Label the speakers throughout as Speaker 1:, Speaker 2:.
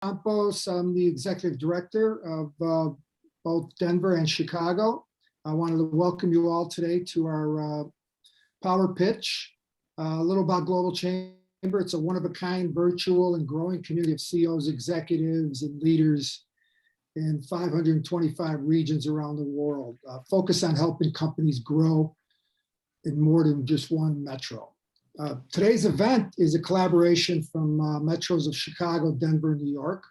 Speaker 1: Campos. I'm the executive director of both Denver and Chicago. I wanted to welcome you all today to our power pitch. A little about Global Chamber. It's a one-of-a-kind virtual and growing community of CEOs, executives, and leaders in 525 regions around the world, focused on helping companies grow in more than just one metro. Today's event is a collaboration from metros of Chicago, Denver, and New York.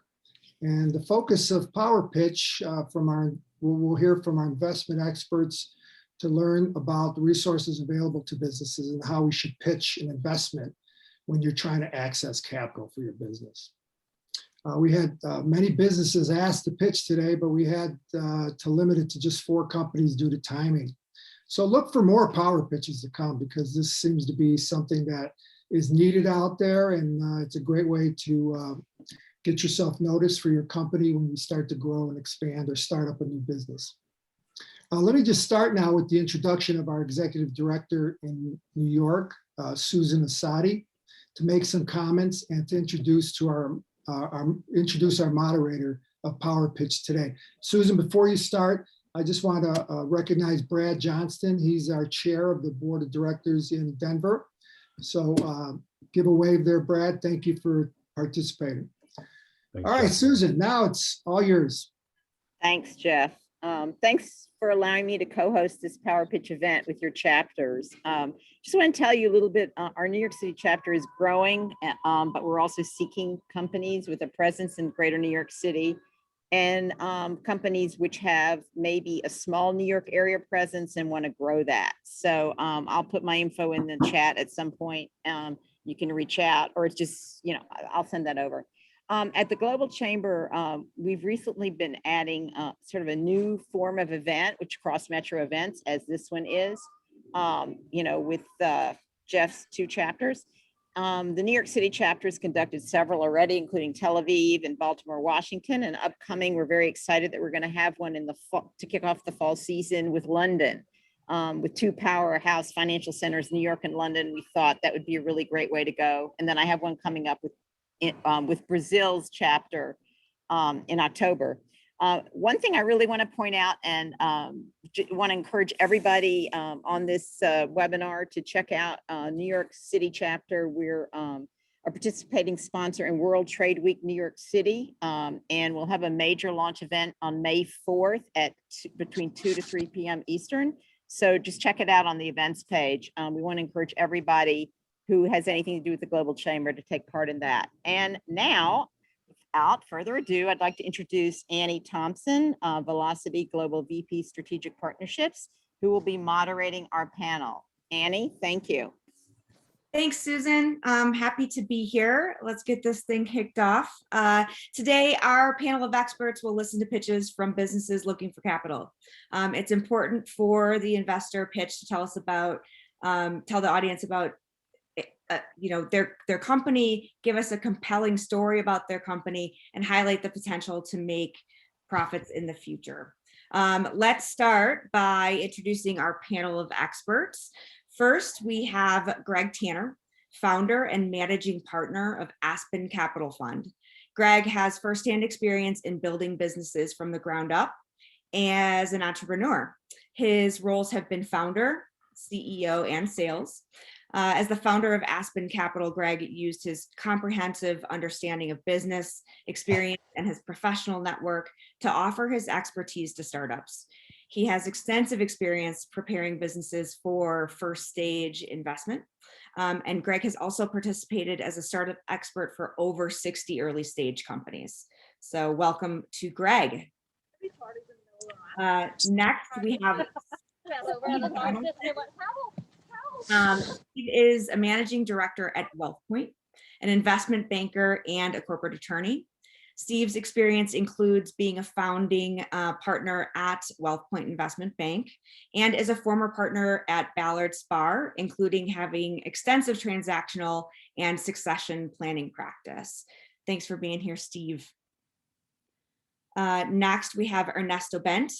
Speaker 1: And the focus of Power Pitch we'll hear from our investment experts to learn about the resources available to businesses and how we should pitch an investment when you're trying to access capital for your business. We had many businesses asked to pitch today, but we had to limit it to just 4 companies due to timing. So look for more power pitches to come, because this seems to be something that is needed out there, and it's a great way to get yourself noticed for your company when you start to grow and expand or start up a new business. Let me just start now with the introduction of our executive director in New York, Susan Asadi, to make some comments and to introduce our moderator of Power Pitch today. Susan, before you start, I just want to recognize Brad Johnston. He's our chair of the board of directors in Denver. So give a wave there, Brad. Thank you for participating.
Speaker 2: Thanks,
Speaker 1: all right,
Speaker 2: Jeff.
Speaker 1: Susan, now it's all yours.
Speaker 3: Thanks, Jeff. Thanks for allowing me to co-host this Power Pitch event with your chapters. Just want to tell you a little bit, our New York City chapter is growing, but we're also seeking companies with a presence in greater New York City, and companies which have maybe a small New York area presence and want to grow that. So I'll put my info in the chat at some point. You can reach out, or it's just, I'll send that over. At the Global Chamber, we've recently been adding sort of a new form of event, which cross metro events, as this one is, with Jeff's 2 chapters. The New York City chapter has conducted several already, including Tel Aviv and Baltimore, Washington, and upcoming, we're very excited that we're going to have one in the fall to kick off the fall season with London, with 2 powerhouse financial centers, New York and London. We thought that would be a really great way to go. And then I have one coming up with Brazil's chapter in October. One thing I really want to point out, and want to encourage everybody on this webinar to check out New York City chapter. We're a participating sponsor in World Trade Week New York City, and we'll have a major launch event on May 4th at between 2 to 3 p.m. Eastern. So just check it out on the events page. We want to encourage everybody who has anything to do with the Global Chamber to take part in that. And now, without further ado, I'd like to introduce Annie Thompson, Velocity Global VP Strategic Partnerships, who will be moderating our panel. Annie, thank you.
Speaker 4: Thanks, Susan. I'm happy to be here. Let's get this thing kicked off. Today, our panel of experts will listen to pitches from businesses looking for capital. It's important for the investor pitch to tell the audience about their company, give us a compelling story about their company, and highlight the potential to make profits in the future. Let's start by introducing our panel of experts. First, we have Greg Tanner, founder and managing partner of Aspen Capital Fund. Greg has firsthand experience in building businesses from the ground up as an entrepreneur. His roles have been founder, CEO, and sales. As the founder of Aspen Capital, Greg used his comprehensive understanding of business experience and his professional network to offer his expertise to startups. He has extensive experience preparing businesses for first stage investment. And Greg has also participated as a startup expert for over 60 early stage companies. So welcome to Greg. Next, we have Steve is a managing director at WealthPoint, an investment banker and a corporate attorney. Steve's experience includes being a founding partner at WealthPoint Investment Bank and is a former partner at Ballard Spahr, including having extensive transactional and succession planning practice. Thanks for being here, Steve. Next, we have Ernesto Bent.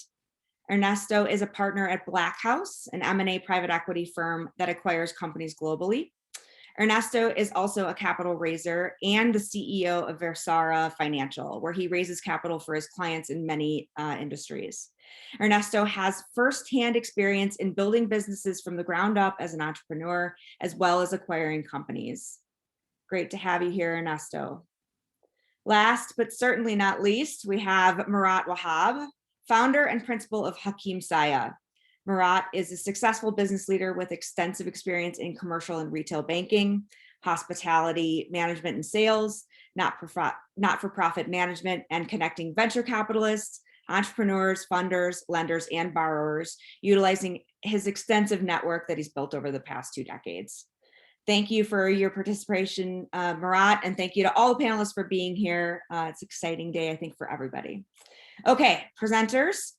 Speaker 4: Ernesto is a partner at Black House, an M&A private equity firm that acquires companies globally. Ernesto is also a capital raiser and the CEO of Versara Financial, where he raises capital for his clients in many industries. Ernesto has firsthand experience in building businesses from the ground up as an entrepreneur, as well as acquiring companies. Great to have you here, Ernesto. Last, but certainly not least, we have Murat Wahab, founder and principal of Hakim Saya. Murat is a successful business leader with extensive experience in commercial and retail banking, hospitality management and sales, not-for-profit management, and connecting venture capitalists, entrepreneurs, funders, lenders, and borrowers, utilizing his extensive network that he's built over the past 2 decades. Thank you for your participation, Murat, and thank you to all the panelists for being here. It's an exciting day, I think, for everybody. Okay, presenters,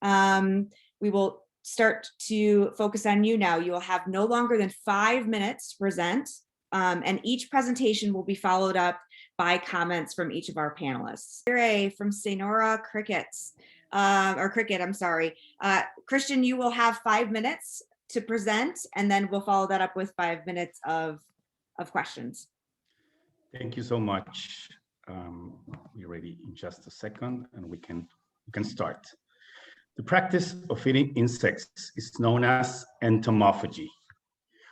Speaker 4: we will start to focus on you now. You will have no longer than 5 minutes to present, and each presentation will be followed up by comments from each of our panelists. Ray from Sonora Crickets, Cricket, I'm sorry. Christian, you will have 5 minutes to present, and then we'll follow that up with 5 minutes of questions.
Speaker 2: Thank you so much. We're ready in just a second, and we can start. The practice of feeding insects is known as entomophagy.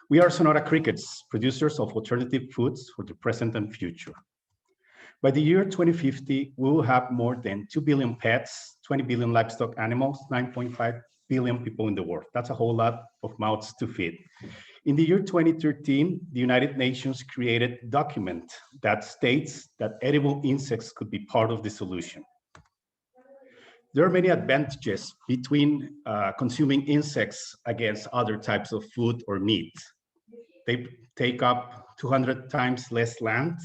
Speaker 2: We are Sonora Crickets, producers of alternative foods for the present and future. By the year 2050, we will have more than 2 billion pets, 20 billion livestock animals, 9.5 billion people in the world. That's a whole lot of mouths to feed. In the year 2013, the United Nations created a document that states that edible insects could be part of the solution. There are many advantages between consuming insects against other types of food or meat. They take up 200 times less land,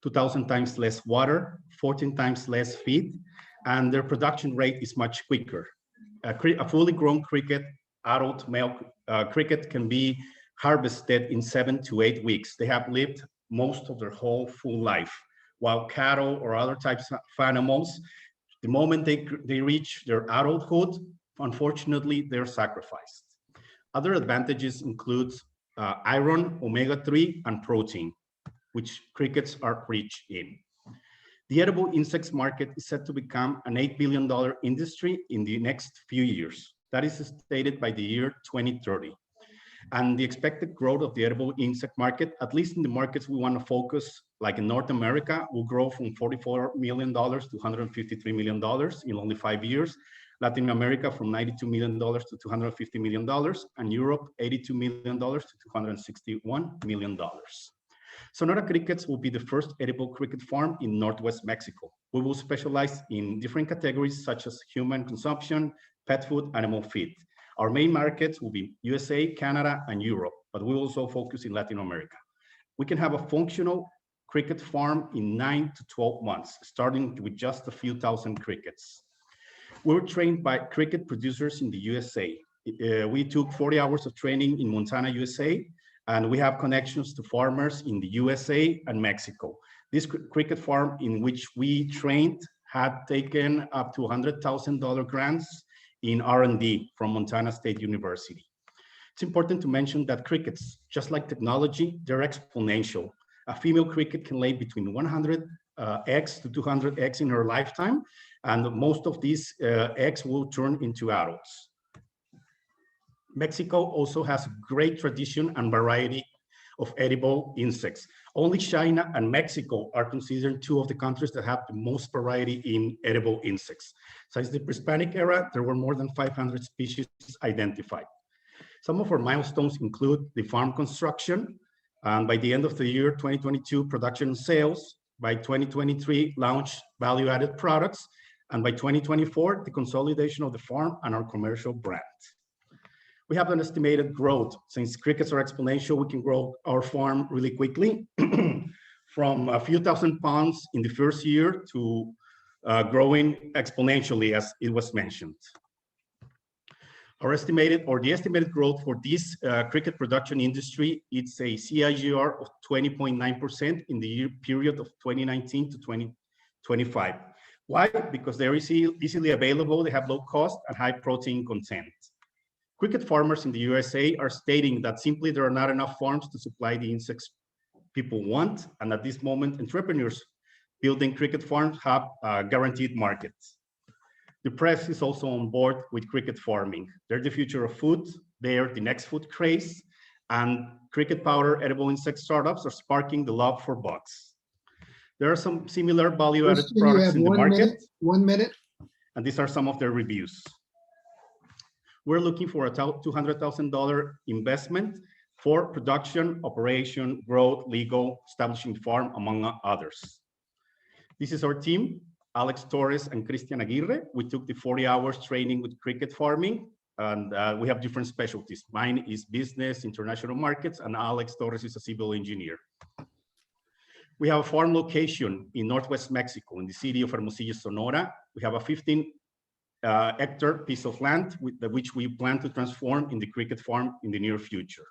Speaker 2: 2,000 times less water, 14 times less feed, and their production rate is much quicker. A fully grown cricket, adult male cricket, can be harvested in 7 to 8 weeks. They have lived most of their whole full life, while cattle or other types of animals, the moment they reach their adulthood, unfortunately, they're sacrificed. Other advantages include iron, omega-3, and protein, which crickets are rich in. The edible insects market is set to become an $8 billion industry in the next few years. That is stated by the year 2030. And the expected growth of the edible insect market, at least in the markets we want to focus, like in North America, will grow from $44 million to $153 million in only 5 years. Latin America from $92 million to $250 million, and Europe $82 million to $261 million. Sonora Crickets will be the first edible cricket farm in Northwest Mexico. We will specialize in different categories such as human consumption, pet food, animal feed. Our main markets will be USA, Canada, and Europe, but we will also focus in Latin America. We can have a functional cricket farm in 9 to 12 months, starting with just a few thousand crickets. We were trained by cricket producers in the USA. We took 40 hours of training in Montana, USA, and we have connections to farmers in the USA and Mexico. This cricket farm in which we trained had taken up to $100,000 grants in R&D from Montana State University. It's important to mention that crickets, just like technology, they're exponential. A female cricket can lay between 100 eggs to 200 eggs in her lifetime, and most of these eggs will turn into adults. Mexico also has a great tradition and variety of edible insects. Only China and Mexico are considered 2 of the countries that have the most variety in edible insects. Since the Hispanic era, there were more than 500 species identified. Some of our milestones include the farm construction, and by the end of the year 2022, production and sales. By 2023, launch value-added products, and by 2024, the consolidation of the farm and our commercial brand. We have an estimated growth. Since crickets are exponential, we can grow our farm really quickly from a few thousand pounds in the first year to growing exponentially, as it was mentioned. The estimated growth for this cricket production industry, it's a CAGR of 20.9% in the year period of 2019 to 2025. Why? Because they're easily available, they have low cost and high protein content. Cricket farmers in the USA are stating that simply there are not enough farms to supply the insects people want. And at this moment, entrepreneurs building cricket farms have guaranteed markets. The press is also on board with cricket farming. They're the future of food. They're the next food craze. And cricket powder edible insect startups are sparking the love for bugs. There are some similar value-added
Speaker 1: Christian, you
Speaker 2: products
Speaker 1: have
Speaker 2: in the
Speaker 1: 1
Speaker 2: market.
Speaker 1: minute, 1 minute.
Speaker 2: And these are some of their reviews. We're looking for a $200,000 investment for production, operation, growth, legal, establishing the farm, among others. This is our team, Alex Torres and Christian Aguirre. We took the 40 hours training with cricket farming, and we have different specialties. Mine is business, international markets, and Alex Torres is a civil engineer. We have a farm location in Northwest Mexico, in the city of Hermosillo, Sonora. We have a 15-hectare piece of land which we plan to transform in the cricket farm in the near future.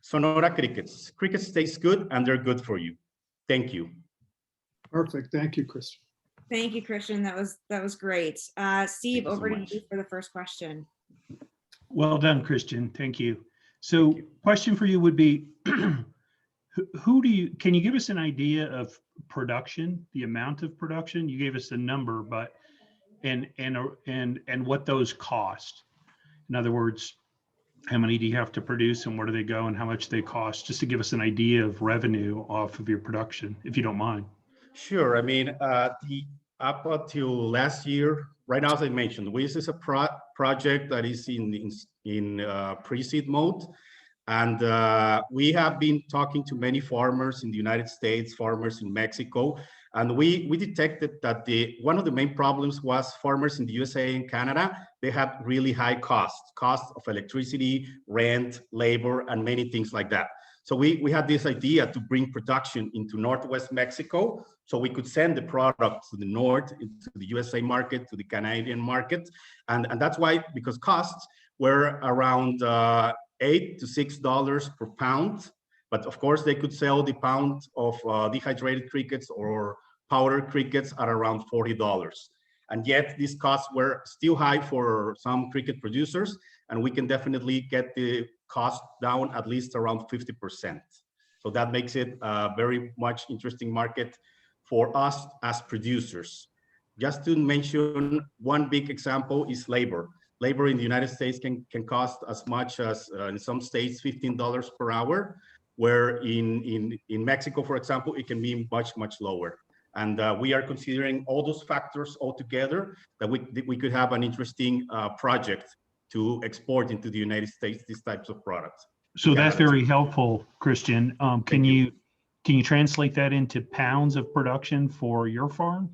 Speaker 2: Sonora crickets. Crickets taste good and they're good for you. Thank you.
Speaker 1: Perfect. Thank you, Christian.
Speaker 4: Thank you, Christian. That was great. Steve,
Speaker 2: you so
Speaker 4: over to
Speaker 2: much.
Speaker 4: you for the first question.
Speaker 5: Well done, Christian. Thank you. So question for you would be, can you give us an idea of production, the amount of production? You gave us the number, but, and what those cost. In other words, how many do you have to produce and where do they go and how much they cost? Just to give us an idea of revenue off of your production, if you don't mind.
Speaker 2: Sure. I mean, up until last year, right now, as I mentioned, this is a project that is in pre-seed mode. And we have been talking to many farmers in the United States, farmers in Mexico, and we detected that one of the main problems was farmers in the USA and Canada. They had really high cost of electricity, rent, labor, and many things like that. So we had this idea to bring production into Northwest Mexico, so we could send the product to the north, into the USA market, to the Canadian market, and that's why, because costs were around $8 to $6 per pound. But of course, they could sell the pound of dehydrated crickets or powder crickets at around $40. And yet these costs were still high for some cricket producers, and we can definitely get the cost down at least around 50%. So that makes it a very much interesting market for us as producers. Just to mention one big example is labor. Labor in the United States can cost as much as, in some states, $15 per hour, where in Mexico, for example, it can be much, much lower. And we are considering all those factors all together that we could have an interesting project to export into the United States these types of products.
Speaker 5: So that's very helpful, Christian. Can you translate that into pounds of production for your farm?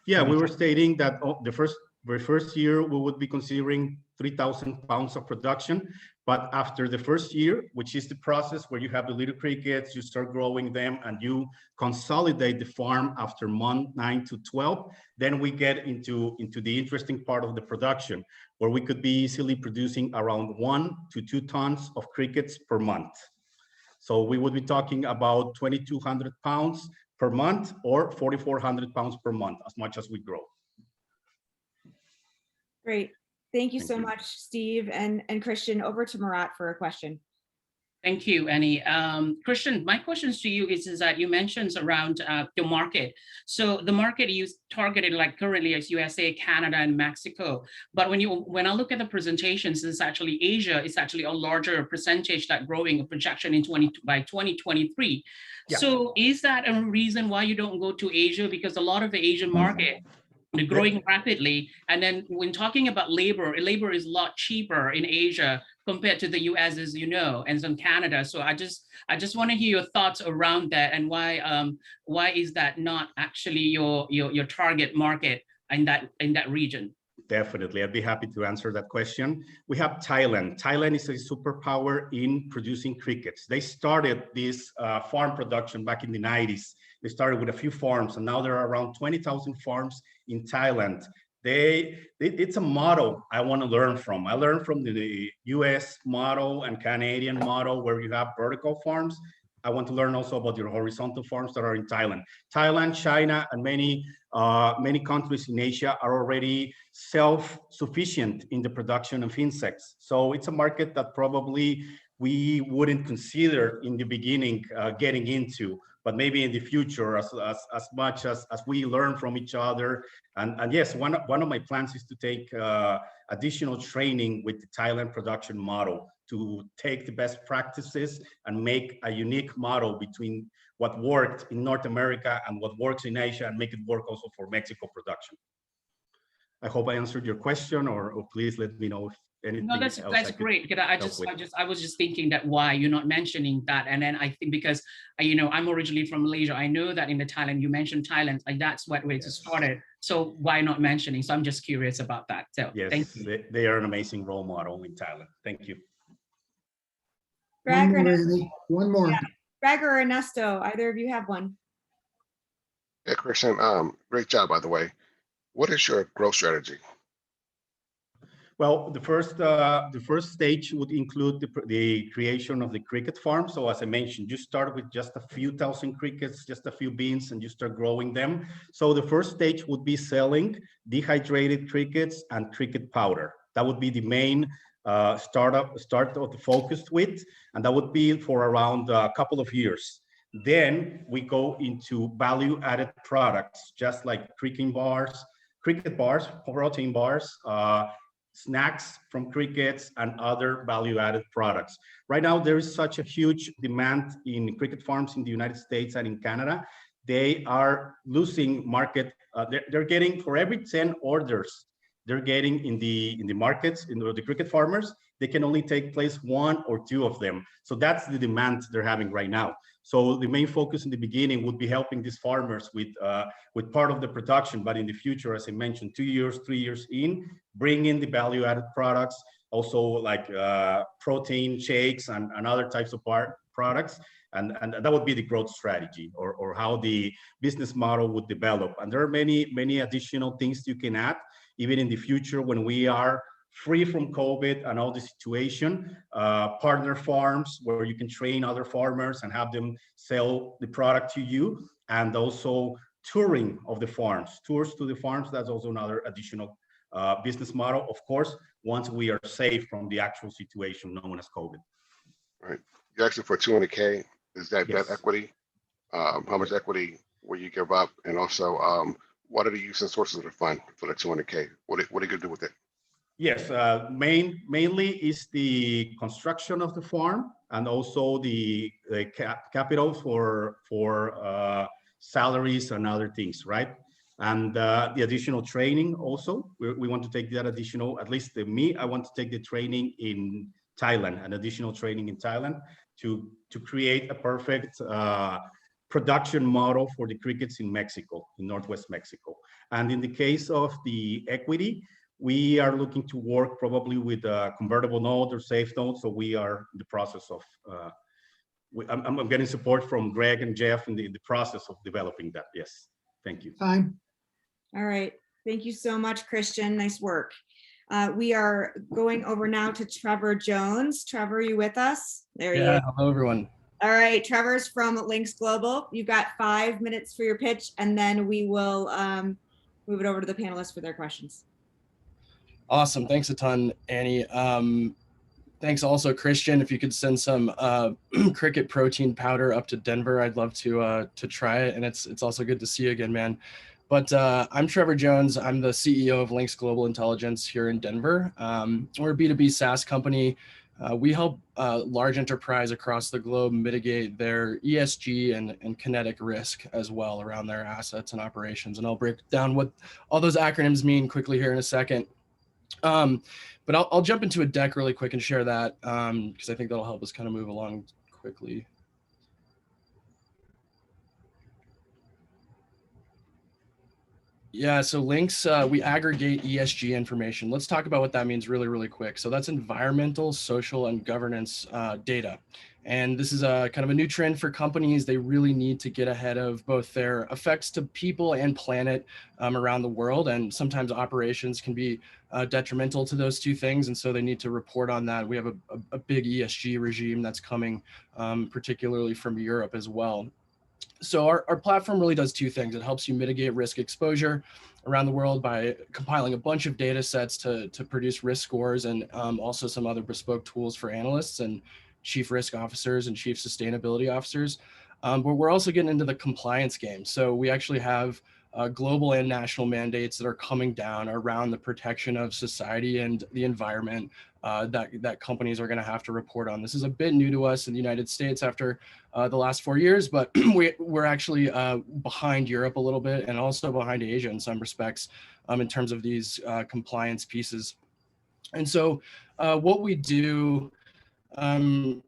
Speaker 2: Yeah, we were stating that the first year we would be considering 3,000 pounds of production, but after the first year, which is the process where you have the little crickets, you start growing them and you consolidate the farm after month 9 to 12, then we get into the interesting part of the production, where we could be easily producing around 1 to 2 tons of crickets per month. So we would be talking about 2,200 pounds per month or 4,400 pounds per month, as much as we grow.
Speaker 4: Great. Thank you so much, Steve and Christian. Over to Murat for a question.
Speaker 6: Thank you, Annie. Christian, my questions to you is that you mentioned around the market. So the market you targeted like currently is USA, Canada, and Mexico. But when I look at the presentations, it's actually Asia is actually a larger percentage that growing a projection by 2023. Yeah. So is that a reason why you don't go to Asia? Because a lot of the Asian market, they're growing rapidly. And then when talking about labor is a lot cheaper in Asia compared to the US, as you know, and some Canada. So I just want to hear your thoughts around that and why is that not actually your target market in that region?
Speaker 2: Definitely, I'd be happy to answer that question. We have Thailand. Thailand is a superpower in producing crickets. They started this farm production back in the 90s. They started with a few farms, and now there are around 20,000 farms in Thailand. It's a model I want to learn from. I learned from the US model and Canadian model where you have vertical farms. I want to learn also about your horizontal farms that are in Thailand. Thailand, China, and many countries in Asia are already self-sufficient in the production of insects. So it's a market that probably we wouldn't consider in the beginning getting into, but maybe in the future, as much as we learn from each other. And yes, one of my plans is to take additional training with the Thailand production model, to take the best practices and make a unique model between what worked in North America and what works in Asia, and make it work also for Mexico production. I hope I answered your question, or please let me know if anything
Speaker 6: No,
Speaker 2: else
Speaker 6: that's great. Because I was just thinking that why you're not mentioning that, and then I think because I'm originally from Malaysia, I know that in the Thailand you mentioned Thailand, like that's what way to start it. So why not mentioning? So I'm just curious about that. So
Speaker 2: yes,
Speaker 6: thank you.
Speaker 2: they are an amazing role model in Thailand. Thank you.
Speaker 4: Greg
Speaker 1: One
Speaker 4: or
Speaker 1: more,
Speaker 4: Ernesto?
Speaker 1: Annie. One more.
Speaker 4: Yeah. Greg or Ernesto, either of you have one?
Speaker 7: Yeah, Christian, great job, by the way. What is your growth strategy?
Speaker 2: Well, the first stage would include the creation of the cricket farm. So as I mentioned, you start with just a few thousand crickets, just a few beans, and you start growing them. So the first stage would be selling dehydrated crickets and cricket powder. That would be the main start of the focus with, and that would be for around a couple of years. Then we go into value-added products, just like cricket bars, protein bars, snacks from crickets, and other value-added products. Right now, there is such a huge demand in cricket farms in the United States and in Canada. They are losing market. They're getting, for every 10 orders they're getting in the markets, in the cricket farmers, they can only take place 1 or 2 of them. So that's the demand they're having right now. So the main focus in the beginning would be helping these farmers with part of the production, but in the future, as I mentioned, 2 years, 3 years in, bring in the value-added products, also like protein shakes and other types of products. And that would be the growth strategy, or how the business model would develop. And there are many additional things you can add, even in the future when we are free from COVID and all the situation, partner farms where you can train other farmers and have them sell the product to you, and also touring of the farms, tours to the farms. That's also another additional business model, of course, once we are safe from the actual situation known as COVID.
Speaker 7: Right. You're asking for 200K. Is that
Speaker 2: Yes.
Speaker 7: debt equity? How much equity will you give up? And also, what are the use and sources of the fund for the 200K? What are you going to do with it?
Speaker 2: Yes, mainly is the construction of the farm, and also the capital for salaries and other things, right? And the additional training also. We want to take that additional, at least me, I want to take the training in Thailand, an additional training in Thailand to create a perfect production model for the crickets in Mexico, in Northwest Mexico. And in the case of the equity, we are looking to work probably with a convertible note or safe note. So we are in the process of, I'm getting support from Greg and Jeff in the process of developing that. Yes, thank you.
Speaker 1: Time.
Speaker 4: All right. Thank you so much, Christian. Nice work. We are going over now to Trevor Jones. Trevor, are you with us? There he is.
Speaker 8: Hello, everyone.
Speaker 4: All right. Trevor's from Lynx Global. You've got 5 minutes for your pitch, and then we will move it over to the panelists for their questions.
Speaker 8: Awesome. Thanks a ton, Annie. Thanks also, Christian. If you could send some cricket protein powder up to Denver, I'd love to try it. And it's also good to see you again, man. But I'm Trevor Jones. I'm the CEO of Lynx Global Intelligence here in Denver. We're a B2B SaaS company. We help large enterprise across the globe mitigate their ESG and kinetic risk as well around their assets and operations. And I'll break down what all those acronyms mean quickly here in a second. But I'll jump into a deck really quick and share that because I think that'll help us kind of move along quickly. Yeah, so Lynx, we aggregate ESG information. Let's talk about what that means really, really quick. So that's environmental, social, and governance data. And this is a kind of a new trend for companies. They really need to get ahead of both their effects to people and planet around the world. And sometimes operations can be detrimental to those two things. And so they need to report on that. We have a big ESG regime that's coming, particularly from Europe as well. So our platform really does two things. It helps you mitigate risk exposure around the world by compiling a bunch of data sets to produce risk scores and also some other bespoke tools for analysts. And chief risk officers and chief sustainability officers. But we're also getting into the compliance game. So we actually have global and national mandates that are coming down around the protection of society and the environment that companies are going to have to report on. This is a bit new to us in the United States after the last 4 years, but we're actually behind Europe a little bit and also behind Asia in some respects in terms of these compliance pieces. And so what we do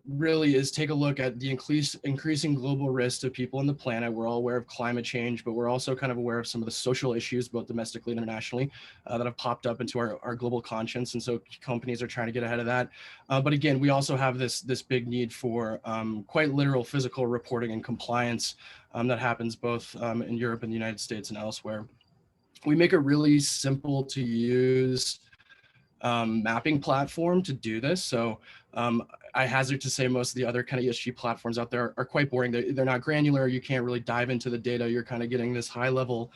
Speaker 8: really is take a look at the increasing global risk to people on the planet. We're all aware of climate change, but we're also kind of aware of some of the social issues, both domestically and internationally, that have popped up into our global conscience. And so companies are trying to get ahead of that. But again, we also have this big need for quite literal physical reporting and compliance that happens both in Europe and the United States and elsewhere. We make a really simple to use mapping platform to do this. So I hazard to say most of the other kind of ESG platforms out there are quite boring. They're not granular. You can't really dive into the data. You're kind of getting this high level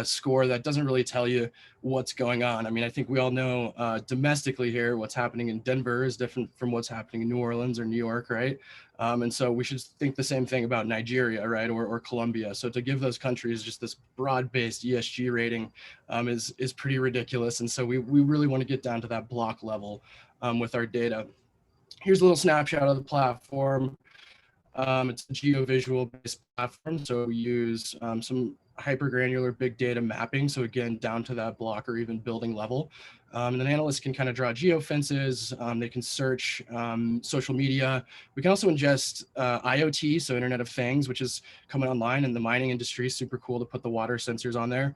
Speaker 8: score that doesn't really tell you what's going on. I mean, I think we all know domestically here, what's happening in Denver is different from what's happening in New Orleans or New York, right? And so we should think the same thing about Nigeria, right? Or Colombia. So to give those countries just this broad-based ESG rating is pretty ridiculous. And so we really want to get down to that block level with our data. Here's a little snapshot of the platform. It's a geovisual based platform. So we use some hypergranular big data mapping. So again, down to that block or even building level. And then analysts can kind of draw geofences. They can search social media. We can also ingest IoT, so Internet of Things, which is coming online in the mining industry. Super cool to put the water sensors on there.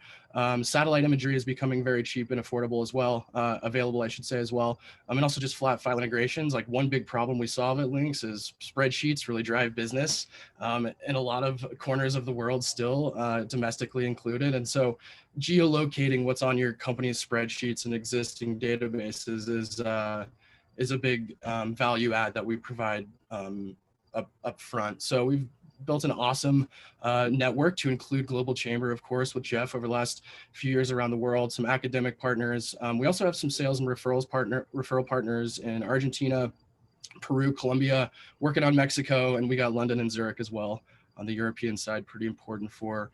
Speaker 8: Satellite imagery is becoming very cheap and affordable as well, available, I should say, as well. And also just flat file integrations. Like one big problem we solve at Lynx is spreadsheets really drive business in a lot of corners of the world still, domestically included. And so geolocating what's on your company's spreadsheets and existing databases is a big value add that we provide up front. So we've built an awesome network to include Global Chamber, of course, with Jeff over the last few years around the world, some academic partners. We also have some sales and referral partners in Argentina, Peru, Colombia, working on Mexico, and we got London and Zurich as well on the European side, pretty important for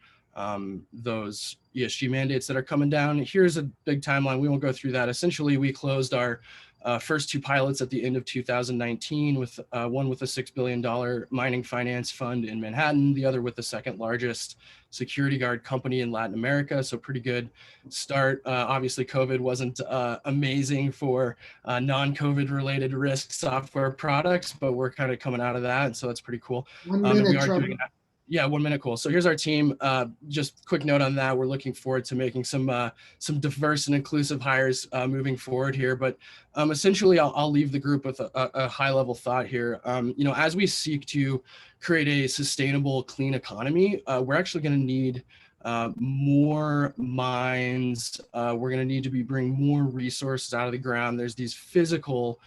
Speaker 8: those ESG mandates that are coming down. Here's a big timeline. We won't go through that. Essentially, we closed our first two pilots at the end of 2019 with one with a $6 billion mining finance fund in Manhattan, the other with the second largest security guard company in Latin America. So pretty good start. Obviously, COVID wasn't amazing for non-COVID related risk software products, but we're kind of coming out of that. And so that's pretty cool.
Speaker 1: 1 minute,
Speaker 8: we are
Speaker 1: Trevor.
Speaker 8: doing Yeah, 1 minute, cool. So here's our team. Just quick note on that. We're looking forward to making some diverse and inclusive hires moving forward here. But essentially, I'll leave the group with a high level thought here. As we seek to create a sustainable, clean economy, we're actually going to need more mines. We're going to need to bring more resources out of the ground. There's these physical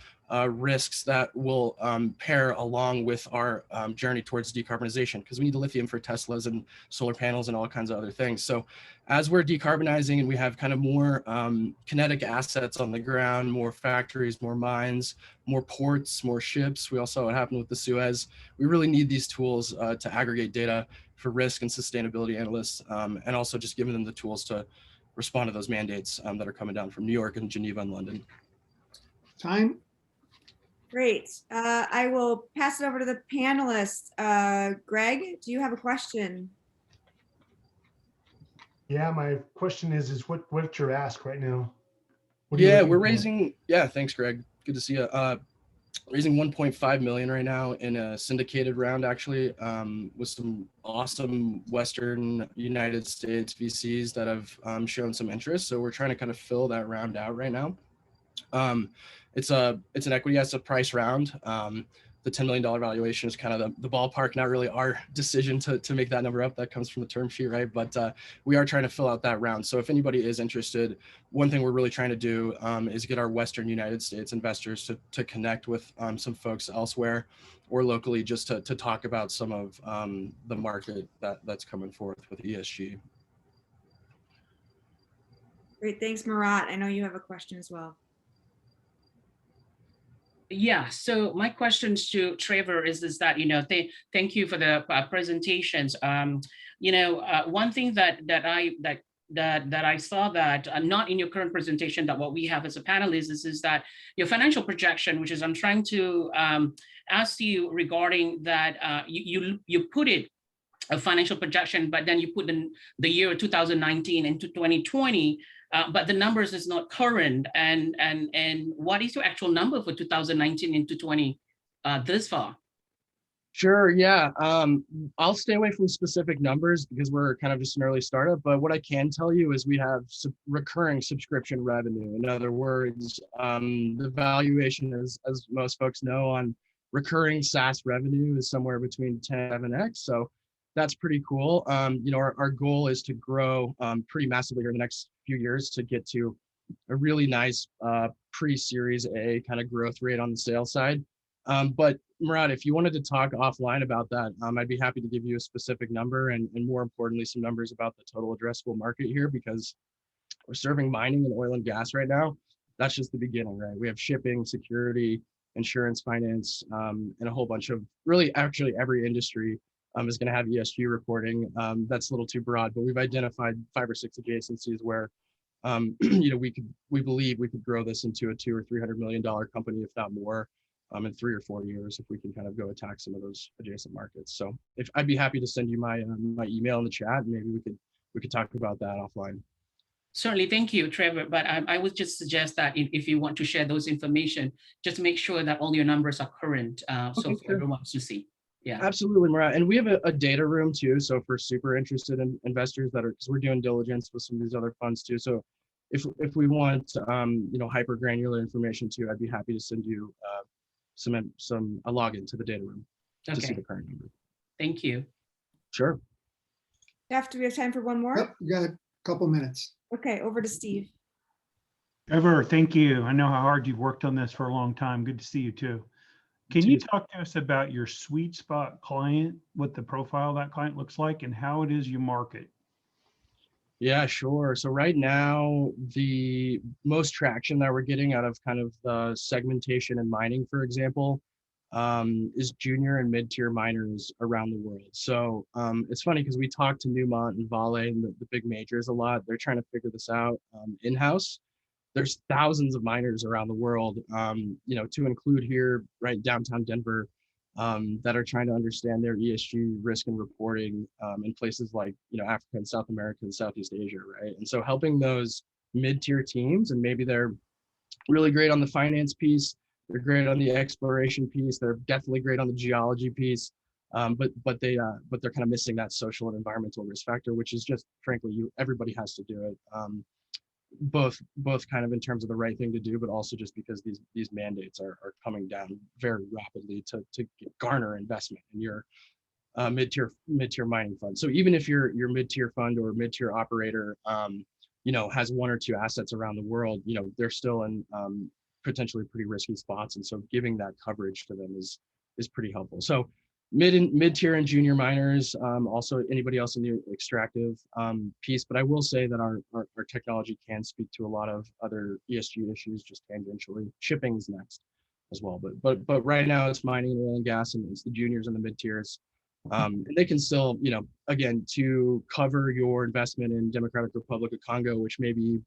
Speaker 8: risks that will pair along with our journey towards decarbonization, because we need the lithium for Teslas and solar panels and all kinds of other things. So as we're decarbonizing and we have kind of more kinetic assets on the ground, more factories, more mines, more ports, more ships, we also saw what happened with the Suez. We really need these tools to aggregate data for risk and sustainability analysts, and also just giving them the tools to respond to those mandates that are coming down from New York and Geneva and London.
Speaker 1: Time.
Speaker 4: Great. I will pass it over to the panelists. Greg, do you have a question?
Speaker 9: Yeah, my question is what's your ask right now?
Speaker 8: Yeah, we're raising, thanks, Greg. Good to see you. Raising 1.5 million right now in a syndicated round, actually, with some awesome Western United States VCs that have shown some interest. So we're trying to kind of fill that round out right now. It's an equity asset price round. The $10 million valuation is kind of the ballpark, not really our decision to make that number up. That comes from the term sheet, right? But we are trying to fill out that round. So if anybody is interested, one thing we're really trying to do is get our Western United States investors to connect with some folks elsewhere or locally, just to talk about some of the market that's coming forth with ESG.
Speaker 4: Great, thanks, Marat. I know you have a question as well.
Speaker 6: Yeah, so my questions to Trevor is that, thank you for the presentations. One thing that I saw that not in your current presentation, that what we have as a panelist is that your financial projection, which is I'm trying to ask you regarding that, you put it a financial projection, but then you put in the year 2019 into 2020, but the numbers is not current. And what is your actual number for 2019 into 20 this far?
Speaker 8: Sure, yeah. I'll stay away from specific numbers because we're kind of just an early startup, but what I can tell you is we have recurring subscription revenue. In other words, the valuation is, as most folks know, on recurring SaaS revenue is somewhere between 10 and 7x. So that's pretty cool. Our goal is to grow pretty massively in the next few years to get to a really nice pre-Series A kind of growth rate on the sales side. But Murad, if you wanted to talk offline about that, I'd be happy to give you a specific number and more importantly, some numbers about the total addressable market here, because we're serving mining and oil and gas right now. That's just the beginning, right? We have shipping, security, insurance, finance, and a whole bunch of really actually every industry is going to have ESG reporting. That's a little too broad, but we've identified 5 or 6 adjacencies where we believe we could grow this into a $200 or $300 million company, if not more, in 3 or 4 years, if we can kind of go attack some of those adjacent markets. So if I'd be happy to send you my my email in the chat, and maybe we could talk about that offline.
Speaker 6: Certainly, thank you, Trevor. But I would just suggest that if you want to share those information, just make sure that all your numbers are current, so for everyone to see. Yeah,
Speaker 8: absolutely, Murat. And we have a data room too. So for super interested in investors that are, because we're doing diligence with some of these other funds too. So if we want hyper granular information too, I'd be happy to send you a login to the data room to see the current number.
Speaker 6: Thank you.
Speaker 8: Sure.
Speaker 4: Jeff, do we have time for one more?
Speaker 1: Yep, we got a couple minutes.
Speaker 4: Okay, over to Steve.
Speaker 5: Trevor, thank you. I know how hard you've worked on this for a long time. Good to see you too. Can you talk to us about your sweet spot client, what the profile of that client looks like, and how it is you market?
Speaker 8: Yeah, sure. So right now, the most traction that we're getting out of kind of the segmentation and mining, for example, is junior and mid-tier miners around the world. So it's funny because we talk to Newmont and Vale and the big majors a lot. They're trying to figure this out in-house. There's thousands of miners around the world, to include here, right, downtown Denver, that are trying to understand their ESG risk and reporting in places like, Africa and South America and Southeast Asia, right? And so helping those mid-tier teams, and maybe they're really great on the finance piece, they're great on the exploration piece, they're definitely great on the geology piece, but they're kind of missing that social and environmental risk factor, which is just, frankly, everybody has to do it. Both kind of in terms of the right thing to do, but also just because these mandates are coming down very rapidly to garner investment in your mid-tier mining fund. So even if your mid-tier fund or mid-tier operator has 1 or 2 assets around the world, they're still in potentially pretty risky spots, and so giving that coverage to them is pretty helpful. So mid-tier and junior miners, also anybody else in the extractive piece. But I will say that our technology can speak to a lot of other ESG issues just tangentially. Shipping's next as well. But right now it's mining, oil and gas, and it's the juniors and the mid-tiers. And they can still, again, to cover your investment in Democratic Republic of Congo, which may be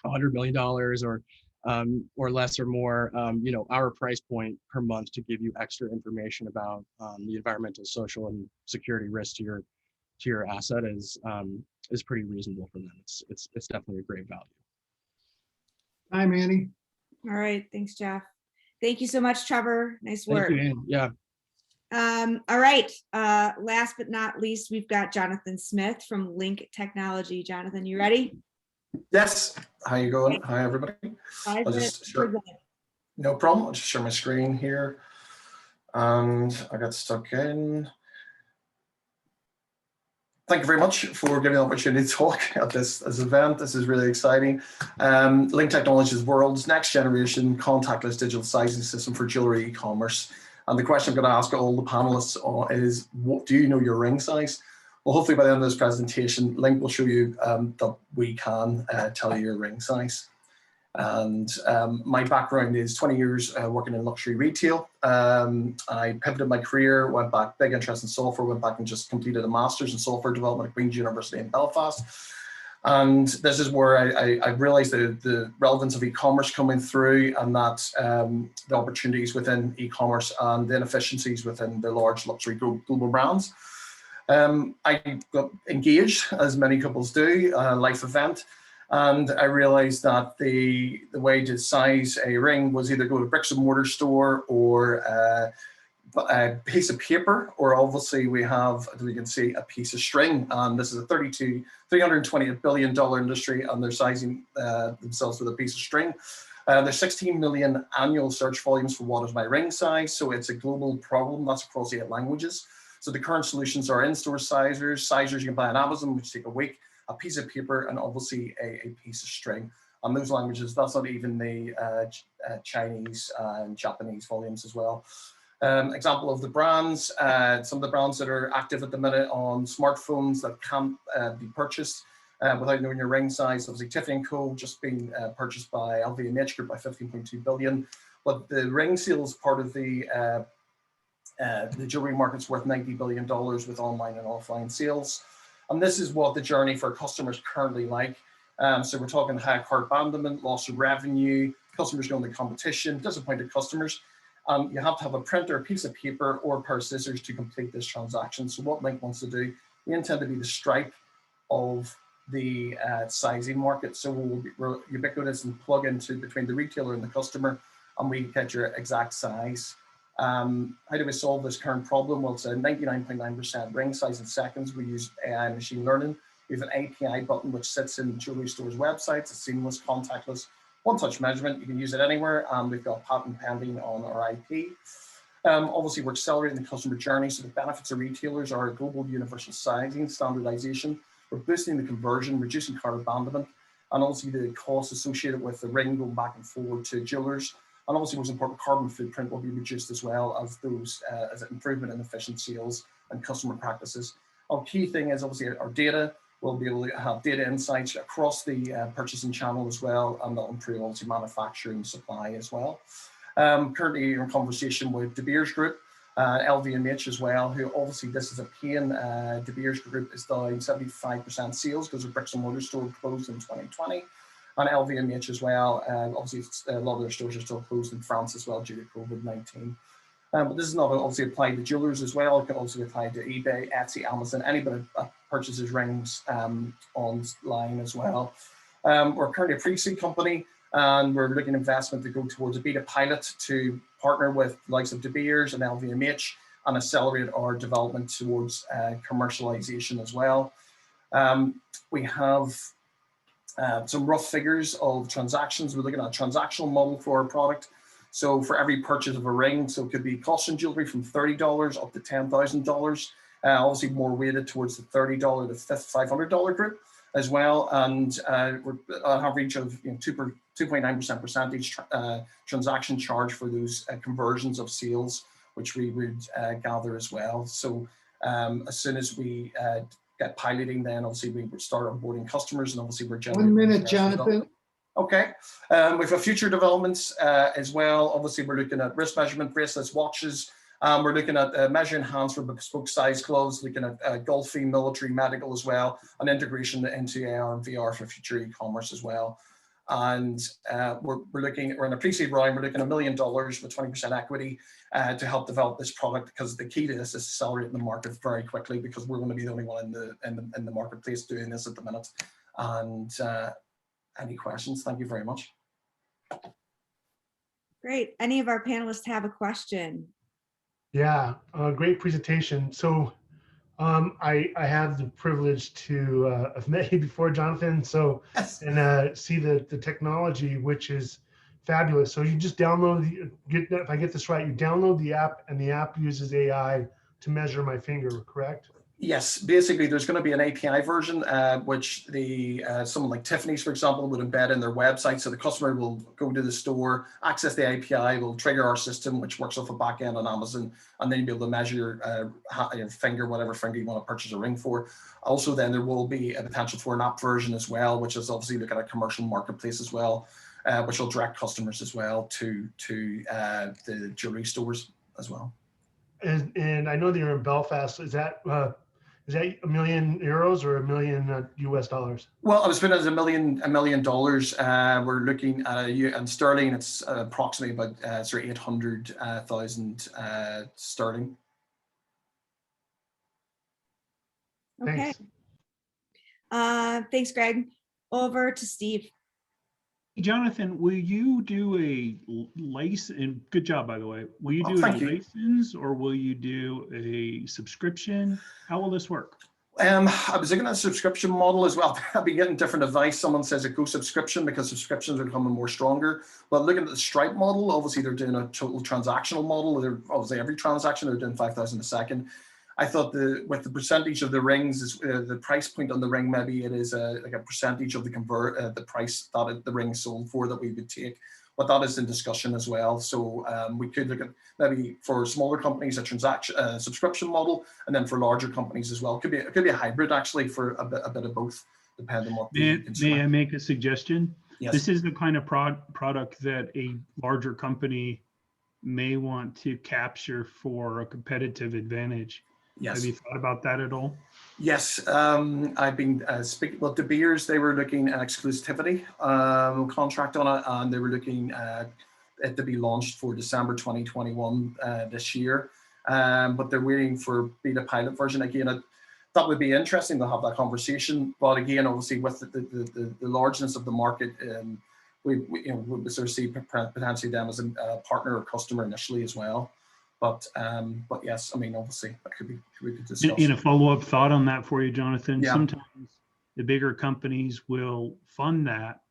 Speaker 8: $100 million or less or more, our price point per month to give you extra information about the environmental, social, and security risk to your asset is pretty reasonable for them. It's definitely a great value.
Speaker 1: Hi, Manny.
Speaker 4: All right, thanks, Jeff. Thank you so much, Trevor. Nice work.
Speaker 8: Thank you, Ann. Yeah.
Speaker 4: All right. Last but not least, we've got Jonathan Smith from Link Technology. Jonathan, you ready?
Speaker 10: Yes. How you going? Hi, everybody. I'll just share. No problem. I'll just share my screen here. And I got stuck in. Thank you very much for giving the opportunity to talk at this event. This is really exciting. Link Technology is the world's next generation contactless digital sizing system for jewelry e-commerce. And the question I'm going to ask all the panelists is, do you know your ring size? Well, hopefully by the end of this presentation, Link will show you that we can tell you your ring size. And my background is 20 years working in luxury retail. I pivoted my career, went back, big interest in software, went back and just completed a master's in software development at Queen's University in Belfast. And this is where I realized the relevance of e-commerce coming through, and that the opportunities within e-commerce and the inefficiencies within the large luxury global brands. I got engaged, as many couples do, a life event. And I realized that the way to size a ring was either go to a bricks and mortar store or a piece of paper, or obviously we have, as you can see, a piece of string. And this is a $328 billion industry, and they're sizing themselves with a piece of string. There's 16 million annual search volumes for what is my ring size. So it's a global problem. That's across 8 languages. So the current solutions are in-store sizers you can buy on Amazon, which take a week, a piece of paper, and obviously a piece of string. And those languages, that's not even the Chinese and Japanese volumes as well. Example of the brands, some of the brands that are active at the minute on smartphones that can't be purchased without knowing your ring size. Obviously Tiffany & Co. just been purchased by LVMH Group by 15.2 billion. But the ring sales part of the jewelry market's worth $90 billion with online and offline sales. And this is what the journey for customers currently like. So we're talking high cart abandonment, loss of revenue, customers going to competition, disappointed customers. You have to have a printer, a piece of paper, or a pair of scissors to complete this transaction. So what Link wants to do, we intend to be the Stripe of the sizing market. So we're ubiquitous and plug into between the retailer and the customer, and we get your exact size. How do we solve this current problem? Well, it's a 99.9% ring size in seconds. We use AI machine learning. We have an API button which sits in jewelry stores' websites. It's seamless, contactless, one-touch measurement. You can use it anywhere. We've got patent pending on our IP. Obviously, we're accelerating the customer journey. So the benefits of retailers are global universal sizing, standardization. We're boosting the conversion, reducing cart abandonment, and also the costs associated with the ring going back and forward to jewelers. And obviously, most important, carbon footprint will be reduced as well as those as an improvement in efficient sales and customer practices. Our key thing is obviously our data. We'll be able to have data insights across the purchasing channel as well, and that'll improve obviously manufacturing supply as well. Currently in conversation with De Beers Group, LVMH as well, who obviously this is a pain. De Beers Group is down 75% sales because their bricks and mortar store closed in 2020. And LVMH as well, obviously a lot of their stores are still closed in France as well due to COVID-19. But this is not obviously applied to jewelers as well. It can also apply to eBay, Etsy, Amazon, anybody that purchases rings online as well. We're currently a pre-seed company, and we're looking at investment to go towards a beta pilot to partner with the likes of De Beers and LVMH and accelerate our development towards commercialization as well. We have some rough figures of transactions. We're looking at a transactional model for our product. So for every purchase of a ring, so it could be costume jewelry from $30 up to $10,000, obviously more weighted towards the $30 to $500 group as well. And we're on average of 2.9% percentage transaction charge for those conversions of sales, which we would gather as well. So as soon as we get piloting, then obviously we would start onboarding customers, and obviously we're generating.
Speaker 1: 1 minute, Jonathan.
Speaker 10: Okay. We have future developments as well. Obviously, we're looking at wrist measurement bracelets, watches. We're looking at measure enhanced for bespoke size gloves, looking at golfing, military, medical as well, and integration into AR and VR for future e-commerce as well. And we're in a pre-seed round. We're looking at $1 million with 20% equity to help develop this product, because the key to this is accelerating the market very quickly, because we're going to be the only one in the marketplace doing this at the minute. And any questions? Thank you very much.
Speaker 4: Great. Any of our panelists have a question?
Speaker 9: Yeah, great presentation. So I have the privilege to have met you before, Jonathan. So
Speaker 10: Yes.
Speaker 9: And see the technology, which is fabulous. So you just download if I get this right, you download the app, and the app uses AI to measure my finger, correct?
Speaker 10: Yes, basically there's going to be an API version, which someone like Tiffany's, for example, would embed in their website. So the customer will go to the store, access the API, will trigger our system, which works off a back end on Amazon, and then you'll be able to measure your finger, whatever finger you want to purchase a ring for. Also, then there will be a potential for an app version as well, which is obviously looking at a commercial marketplace as well. which will direct customers as well to the jewelry stores as well.
Speaker 9: And I know that you're in Belfast. Is that €1 million or $1 million US dollars?
Speaker 10: Well, I was putting it as $1 million. We're looking at in sterling. It's approximately about sort of 800,000 sterling.
Speaker 4: Okay.
Speaker 9: Thanks.
Speaker 4: Thanks, Greg. Over to Steve.
Speaker 5: Jonathan, will you do a license? And good job, by the way. Will you do a
Speaker 10: thank you.
Speaker 5: license or will you do a subscription? How will this work?
Speaker 10: I was looking at a subscription model as well. I've been getting different advice. Someone says it go subscription because subscriptions are becoming more stronger. But looking at the Stripe model, obviously they're doing a total transactional model. They're obviously every transaction they're doing 5,000 a second. I thought with the percentage of the rings, the price point on the ring, maybe it is like a percentage of the price that the ring sold for that we would take. But that is in discussion as well. So we could look at maybe for smaller companies a subscription model, and then for larger companies as well. It could be a hybrid actually for a bit of both, depending on what the consumer.
Speaker 5: May I make a suggestion?
Speaker 10: Yes.
Speaker 5: This is the kind of product that a larger company may want to capture for a competitive advantage.
Speaker 10: Yes.
Speaker 5: Have you thought about that at all?
Speaker 10: Yes, I've been speaking with De Beers. They were looking at exclusivity contract on it, and they were looking at it to be launched for December 2021 this year. But they're waiting for beta pilot version again. That would be interesting to have that conversation. But again, obviously, with the largeness of the market, we sort of see potentially them as a partner or customer initially as well. But yes, I mean, obviously, that could be discussed.
Speaker 5: In a follow-up thought on that for you, Jonathan,
Speaker 10: Yeah.
Speaker 5: sometimes the bigger companies will fund that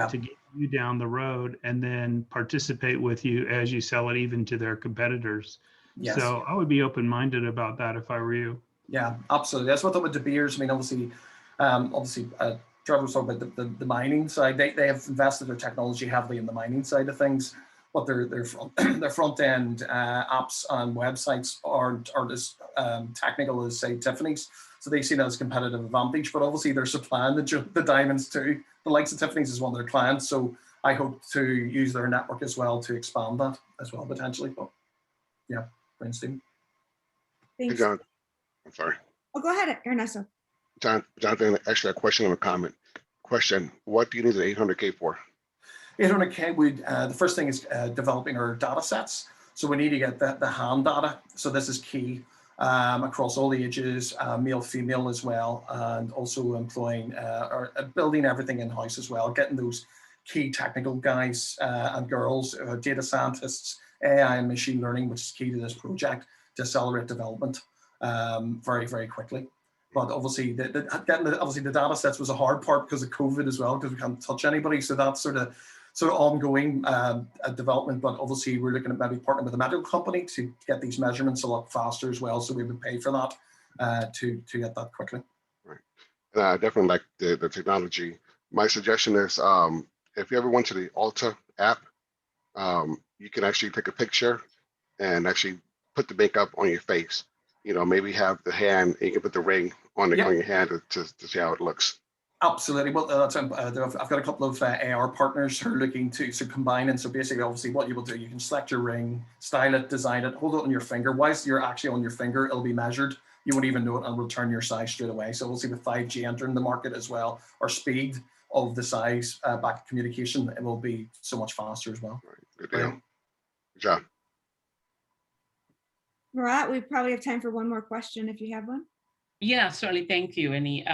Speaker 5: to get you down the road and then participate with you as you sell it even to their competitors.
Speaker 10: Yes.
Speaker 5: So I would be open-minded about that if I were you.
Speaker 10: Yeah, absolutely. That's what I thought with De Beers. I mean, obviously, Trevor was talking about the mining side. They have invested their technology heavily in the mining side of things. But their front end apps and websites aren't as technical as say Tiffany's, so they see that as a competitive advantage. But obviously they're supplying the diamonds too. The likes of Tiffany's is one of their clients, so I hope to use their network as well to expand that as well potentially. But yeah, Steve.
Speaker 7: Hey,
Speaker 4: Thanks.
Speaker 7: John, I'm sorry.
Speaker 4: Oh, go ahead, Ernesto.
Speaker 7: Jonathan, actually a question and a comment. Question, what do you need an 800K for?
Speaker 10: 800K would, the first thing is developing our data sets. So we need to get the hand data. So this is key across all the ages, male, female as well, and also employing or building everything in-house as well, getting those key technical guys and girls, data scientists, AI and machine learning, which is key to this project, to accelerate development very, very quickly. But obviously, getting the data sets was a hard part because of COVID as well, because we can't touch anybody. So that's sort of ongoing development. But obviously, we're looking at maybe partnering with a medical company to get these measurements a lot faster as well. So we would pay for that to get that quickly.
Speaker 7: Right. And I definitely like the technology. My suggestion is if you ever went to the Ulta app, you can actually take a picture and actually put the makeup on your face. You know, maybe have the hand, and you can put the ring on your hand to see how it looks.
Speaker 10: Absolutely. Well, I've got a couple of AR partners who are looking to combine. And so basically, obviously, what you will do, you can select your ring, style it, design it, hold it on your finger. Whilst you're actually on your finger, it'll be measured. You won't even know it and return your size straight away. So we'll see with 5G entering the market as well, or speed of the size back communication, it will be so much faster as well.
Speaker 7: Right. Good deal. Good job.
Speaker 4: Murat, we probably have time for one more question if you have one.
Speaker 6: Yeah, certainly. Thank you, Annie.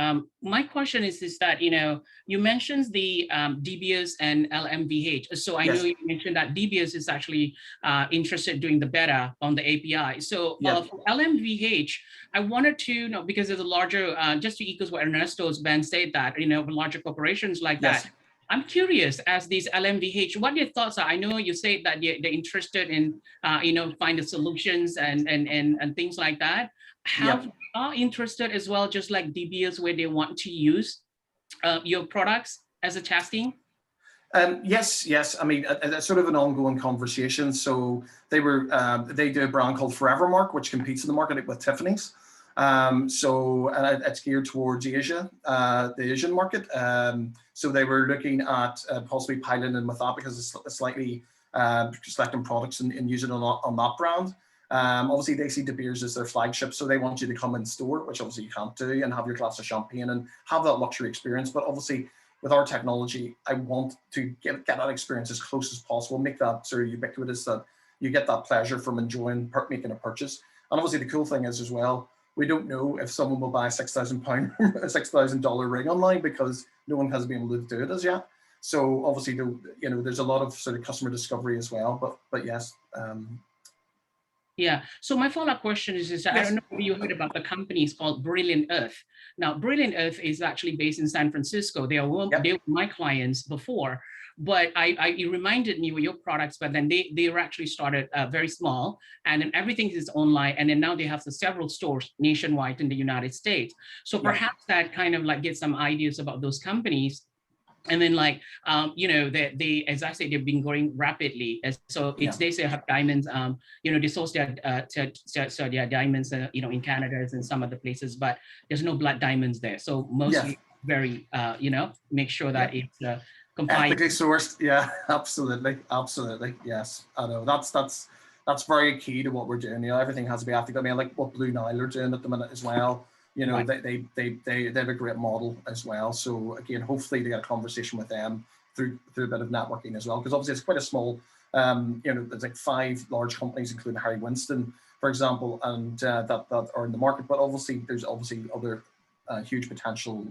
Speaker 6: My question is that, you mentioned the DBS and LMVH. So I know you mentioned that DBS is actually interested in doing the beta on the API. So for LMVH, I wanted to know, because there's a larger, just to echo what Ernesto's Ben said that, larger corporations like that. I'm curious, as these LMVH, what your thoughts are? I know you say that they're interested in, finding solutions and things like that. How are interested as well, just like DBS, where they want to use your products as a testing?
Speaker 10: Yes. I mean, it's sort of an ongoing conversation. So they do a brand called Forevermark, which competes in the market with Tiffany's. And it's geared towards Asia, the Asian market. So they were looking at possibly piloting with that because it's slightly selecting products and using it on that brand. Obviously, they see De Beers as their flagship, so they want you to come in store, which obviously you can't do, and have your glass of champagne and have that luxury experience. But obviously, with our technology, I want to get that experience as close as possible, make that sort of ubiquitous that you get that pleasure from enjoying making a purchase. And obviously, the cool thing is as well, we don't know if someone will buy a £6,000 $6,000 ring online because no one has been able to do it as yet. So obviously, there's a lot of sort of customer discovery as well. But yes.
Speaker 6: Yeah. So my follow-up question is I don't know if you heard about the company. It's called Brilliant Earth. Now, Brilliant Earth is actually based in San Francisco. They were my clients before, but it reminded me of your products. But then they were actually started very small, and then everything is online. And then now they have several stores nationwide in the United States. So perhaps that kind of like get some ideas about those companies. And then they, as I say, they've been growing rapidly. And so they say have diamonds, they source their diamonds, in Canada and some other places, but there's no blood diamonds there. So mostly very, make sure that it's compliant.
Speaker 10: Ethically sourced. Yeah, absolutely. Yes, I know that's very key to what we're doing. Everything has to be ethical. I mean, like what Blue Nile are doing at the minute as well. They have a great model as well. So again, hopefully to get a conversation with them through a bit of networking as well, because obviously it's quite a small, there's like 5 large companies, including Harry Winston, for example, and that are in the market. But obviously there's other huge potential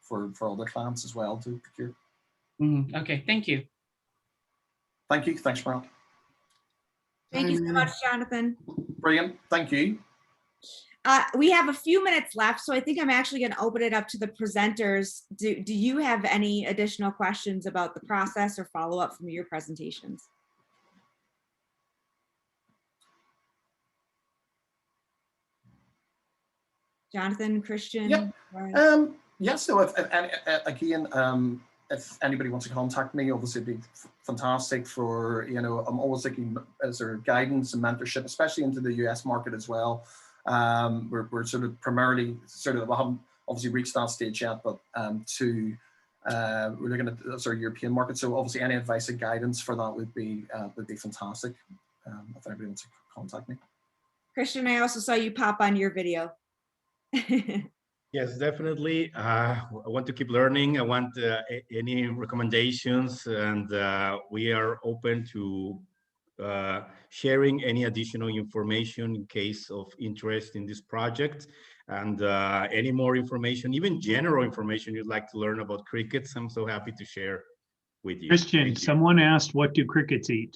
Speaker 10: for other clients as well to procure.
Speaker 6: Okay, thank you.
Speaker 10: Thank you. Thanks, Mark.
Speaker 4: Thank you so much, Jonathan.
Speaker 10: Brilliant. Thank you.
Speaker 4: We have a few minutes left, so I think I'm actually going to open it up to the presenters. Do you have any additional questions about the process or follow up from your presentations? Jonathan, Christian?
Speaker 10: So if anybody wants to contact me, obviously it'd be fantastic for, I'm always looking as their guidance and mentorship, especially into the US market as well. We're sort of primarily we haven't obviously reached that stage yet, but we're looking at the sort of European market. So obviously any advice and guidance for that would be fantastic. If anybody wants to contact me.
Speaker 4: Christian, I also saw you pop on your video.
Speaker 2: Yes, definitely. I want to keep learning. I want any recommendations, and we are open to sharing any additional information in case of interest in this project, and any more information, even general information you'd like to learn about crickets. I'm so happy to share with you.
Speaker 5: Christian, someone asked, what do crickets eat?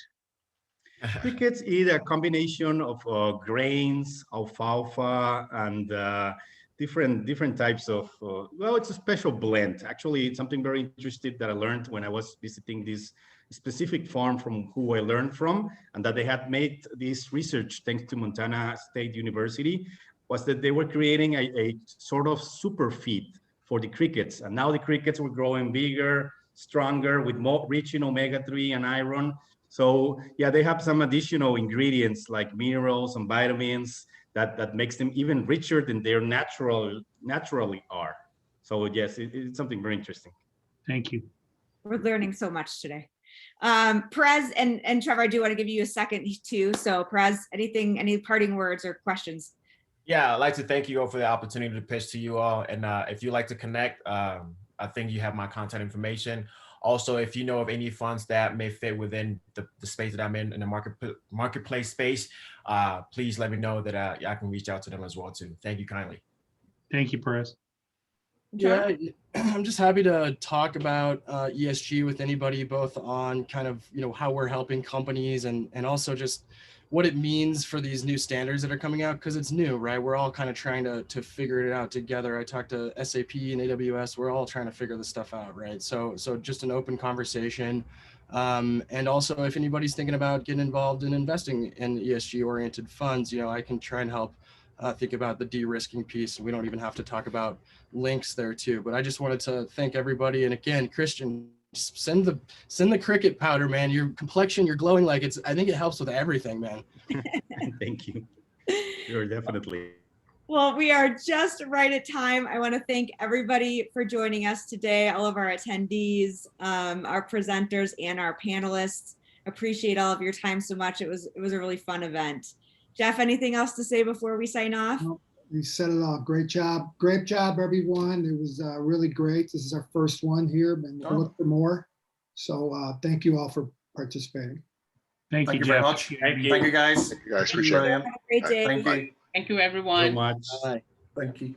Speaker 2: Crickets eat a combination of grains, alfalfa, and different types of, it's a special blend. Actually, it's something very interesting that I learned when I was visiting this specific farm from who I learned from, and that they had made this research thanks to Montana State University, was that they were creating a sort of super feed for the crickets. And now the crickets were growing bigger, stronger, with more rich in omega-3 and iron. So yeah, they have some additional ingredients like minerals and vitamins that makes them even richer than they naturally are. So yes, it's something very interesting.
Speaker 5: Thank you.
Speaker 4: We're learning so much today. Perez and Trevor, I do want to give you a second too. So Perez, any parting words or questions?
Speaker 11: Yeah, I'd like to thank you all for the opportunity to pitch to you all. And if you'd like to connect, I think you have my contact information. Also, if you know of any funds that may fit within the space that I'm in the marketplace space, please let me know that I can reach out to them as well too. Thank you kindly.
Speaker 5: Thank you, Perez.
Speaker 8: Yeah, I'm just happy to talk about ESG with anybody, both on kind of, how we're helping companies and also just what it means for these new standards that are coming out, because it's new, right? We're all kind of trying to figure it out together. I talked to SAP and AWS. We're all trying to figure this stuff out, right? So just an open conversation. And also, if anybody's thinking about getting involved in investing in ESG-oriented funds, I can try and help think about the de-risking piece. We don't even have to talk about links there too. But I just wanted to thank everybody. And again, Christian, send the cricket powder, man. Your complexion, you're glowing like I think it helps with everything, man.
Speaker 2: Thank you. You're definitely.
Speaker 4: Well, we are just right at time. I want to thank everybody for joining us today, all of our attendees, our presenters, and our panelists. Appreciate all of your time so much. It was a really fun event. Jeff, anything else to say before we sign off?
Speaker 1: No, you set it off. Great job, everyone. It was really great. This is our first one here, and we'll look for more. So thank you all for participating.
Speaker 5: Thank you,
Speaker 10: Thank you very
Speaker 5: Jeff.
Speaker 10: much.
Speaker 6: Thank you.
Speaker 10: Thank you, guys.
Speaker 7: You guys appreciate it.
Speaker 10: Brilliant.
Speaker 4: Have a great day.
Speaker 10: Thank you.
Speaker 6: Thank you,
Speaker 2: So
Speaker 6: everyone.
Speaker 2: much.
Speaker 8: Bye.
Speaker 10: Thank you.